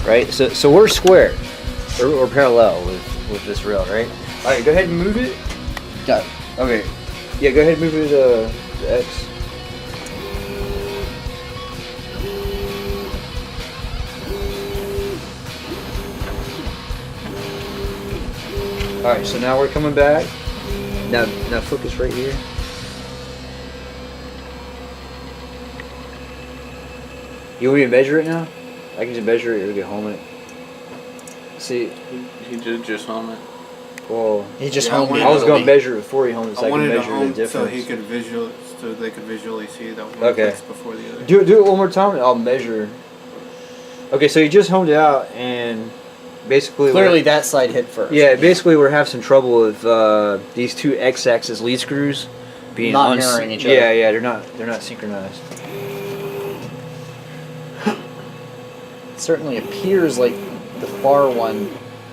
right? So we're square or parallel with this rail, right? All right, go ahead and move it. Got it. Okay. Yeah, go ahead and move it to X. All right, so now we're coming back. Now focus right here. You want me to measure it now? I can just measure it or get home it. See, He did just home it. well, He just Yeah, homed me. I was going to measure it before he homed it, so I I can wanted to measure the home difference. so he could so they could visually see that one Okay. clicks before the other. Do it one more time and I'll measure. Okay, so he just homed it out and basically Clearly that side hit first. yeah, basically we're having some trouble with these two X-axis lead screws being Not mirroring each other. Yeah, they're not synchronized. It certainly appears like the far one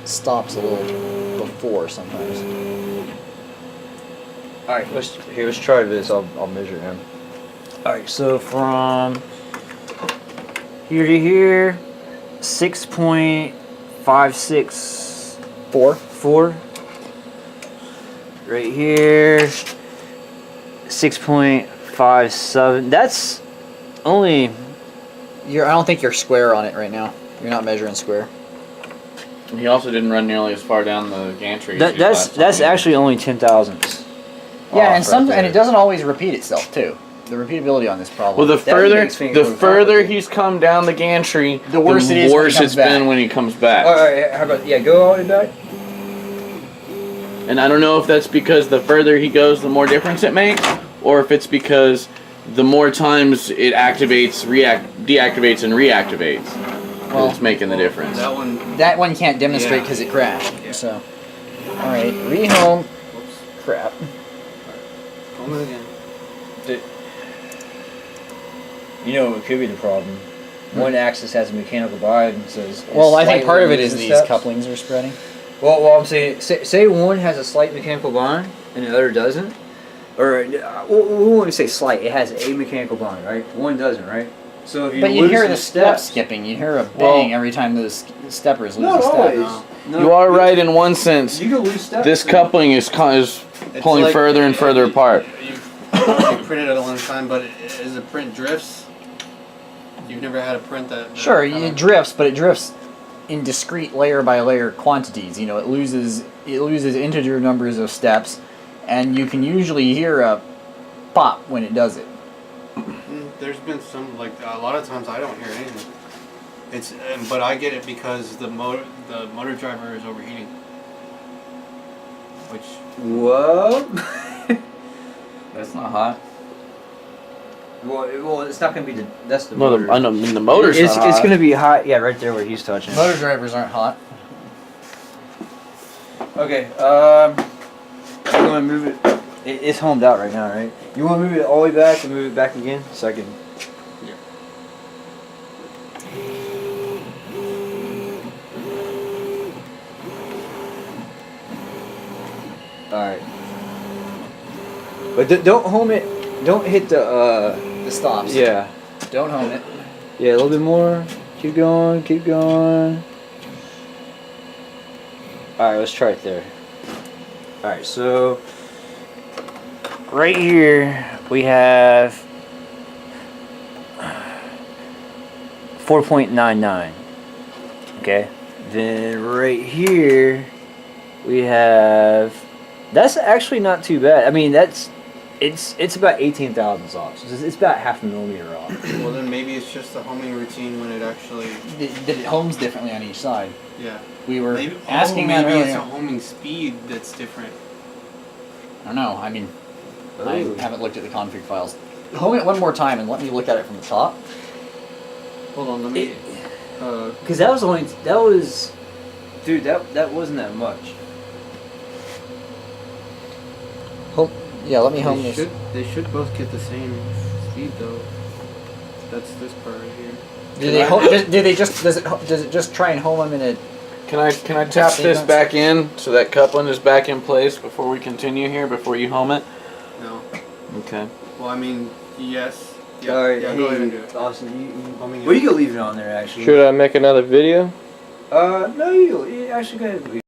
stops a little before sometimes. All right, let's try this. I'll measure him. All right, so from here to here, 6.564. Right here, 6.57. That's only. I don't think you're square on it right now. You're not measuring square. He also didn't run nearly as far down the gantry. as he That's last time. actually only 10,000ths. Yeah, and it doesn't always repeat itself too. The repeatability on this problem. Well, the makes things more further complicated. he's come down the gantry, The worse it is when he comes it's been back. when he comes back. All right, how about go all the way back? And I don't know if that's because the further he goes, the more difference it makes, or if it's because the more times it activates, deactivates, and reactivates, Well, it's making the difference. That one can't demonstrate Yeah. because it crashed. Yeah. So, all right, rehome. Whoops. Crap. Home it again. You know what could be the problem? One axis has a mechanical bind and says. Well, I think part of it is slightly these steps. couplings are spreading. Well, I'm saying, say one has a slight mechanical bind and the other doesn't, or we won't say slight. It has a mechanical bind, right? One doesn't, right? So if you But you lose hear some the step skipping. You hear a bang every time the steppers lose Not a step. always. No, You are right in one sense. You can lose steps. This coupling is pulling like- further and further apart. You printed it a long time, but as the print drifts, you've never had a print that. Sure, it drifts, but it drifts in discrete layer by layer quantities. You know, it loses integer numbers of steps, and you can usually hear a pop when it does it. There's been some a lot of times I don't hear anything. But I get it because the motor driver is overheating. Which Whoa. That's not hot. Well, it's not gonna be that's the No, motor. I mean the motor's It's not hot. gonna be hot. Yeah, right there where he's touching. it. Motor drivers aren't hot. Okay. You want to move it? It's homed out right now, right? You want to move it all the way back and move it back again? So I can. Yeah. All right. But don't home it. Don't hit the. The stops. Yeah. Don't home it. Yeah, a little bit more. Keep going. Keep going. All right, let's try it there. All right, so right here we have 4.99. Okay. Then right here we have. That's actually not too bad. I mean, it's about 18 thousandths off. So it's about half a millimeter off. well, then maybe it's just the homing routine when it actually. That it homes differently on each side. Yeah. We were Maybe, asking that maybe it's earlier. a homing speed that's different. I don't know. I mean, I Ooh. haven't looked at the config files. Home it one more time and let me look at it from the top. Hold on, let me. Because that was dude, that wasn't that much. Yeah, let me home They this. should both get the same speed though. That's this part right here. Does it just try and home them in a? Can I tap this back in so that coupling is back in place before we continue here, before you home it? No. Okay. Well, I mean, yes. Yeah, All right, yeah, hey, go ahead and do it. Austin, Homing well, it. you can leave it on there actually. Should I make another video? No, you actually go ahead.